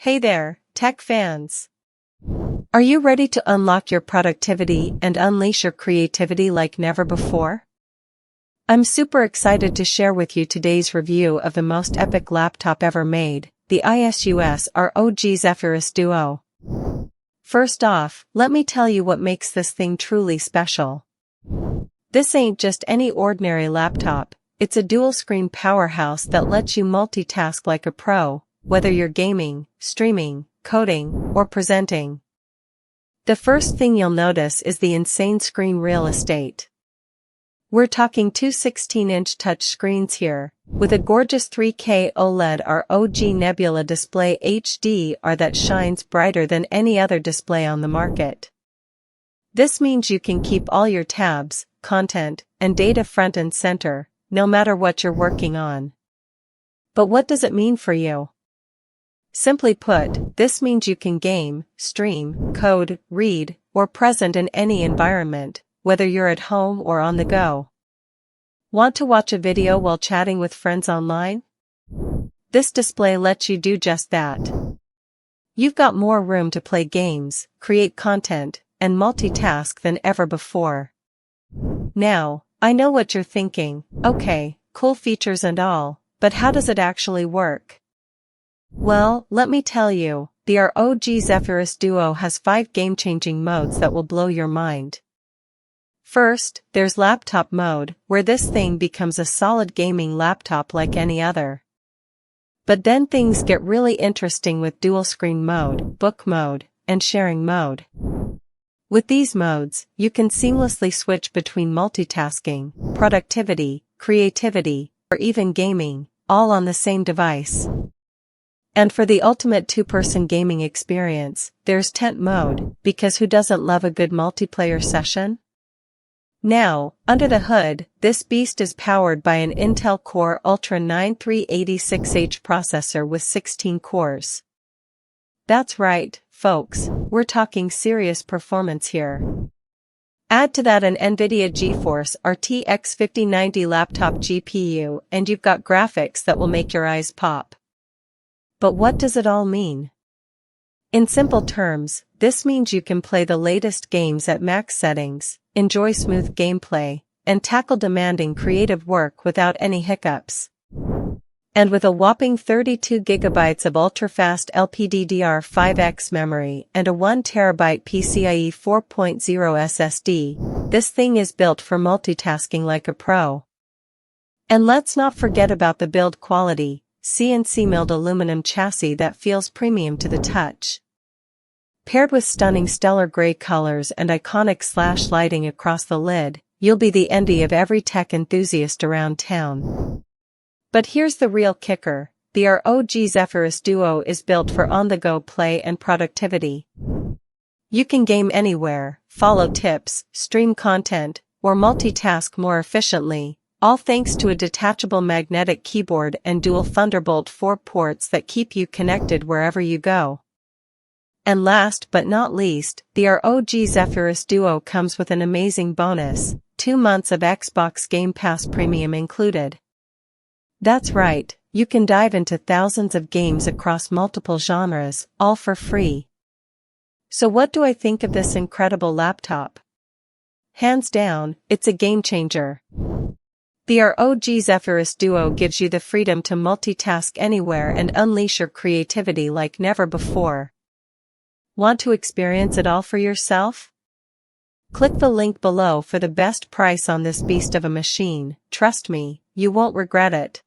Hey there, tech fans! Are you ready to unlock your productivity and unleash your creativity like never before? I'm super excited to share with you today's review of the most epic laptop ever made, the ASUS ROG Zephyrus Duo. First off, let me tell you what makes this thing truly special. This ain't just any ordinary laptop, it's a dual-screen powerhouse that lets you multitask like a pro, whether you're gaming, streaming, coding, or presenting. The first thing you'll notice is the insane screen real estate. We're talking two 16-inch touch screens here, with a gorgeous 3K OLED ROG Nebula Display HDR that shines brighter than any other display on the market. This means you can keep all your tabs, content, and data front and center, no matter what you're working on. But what does it mean for you? Simply put, this means you can game, stream, code, read, or present in any environment, whether you're at home or on the go. Want to watch a video while chatting with friends online? This display lets you do just that. You've got more room to play games, create content, and multitask than ever before. Now, I know what you're thinking, okay, cool features and all, but how does it actually work? Well, let me tell you, the ROG Zephyrus Duo has 5 game-changing modes that will blow your mind. First, there's laptop mode, where this thing becomes a solid gaming laptop like any other. But then things get really interesting with dual-screen mode, book mode, and sharing mode. With these modes, you can seamlessly switch between multitasking, productivity, creativity, or even gaming, all on the same device. And for the ultimate two-person gaming experience, there's tent mode, because who doesn't love a good multiplayer session? Now, under the hood, this beast is powered by an Intel Core Ultra 9 386H processor with 16 cores. That's right, folks, we're talking serious performance here. Add to that an NVIDIA GeForce RTX 5090 laptop GPU and you've got graphics that will make your eyes pop. But what does it all mean? In simple terms, this means you can play the latest games at max settings, enjoy smooth gameplay, and tackle demanding creative work without any hiccups. And with a whopping 32 GB of ultra-fast LPDDR5X memory and a 1TB PCIe 4.0 SSD, this thing is built for multitasking like a pro. And let's not forget about the build quality. CNC milled aluminum chassis that feels premium to the touch. Paired with stunning stellar gray colors and iconic slash lighting across the lid, you'll be the envy of every tech enthusiast around town. But here's the real kicker, the ROG Zephyrus Duo is built for on-the-go play and productivity. You can game anywhere, follow tips, stream content, or multitask more efficiently, all thanks to a detachable magnetic keyboard and dual Thunderbolt 4 ports that keep you connected wherever you go. And last but not least, the ROG Zephyrus Duo comes with an amazing bonus, 2 months of Xbox Game Pass Premium included. That's right, you can dive into thousands of games across multiple genres, all for free. So what do I think of this incredible laptop? Hands down, it's a game changer. The ROG Zephyrus Duo gives you the freedom to multitask anywhere and unleash your creativity like never before. Want to experience it all for yourself? Click the link below for the best price on this beast of a machine. Trust me, you won't regret it.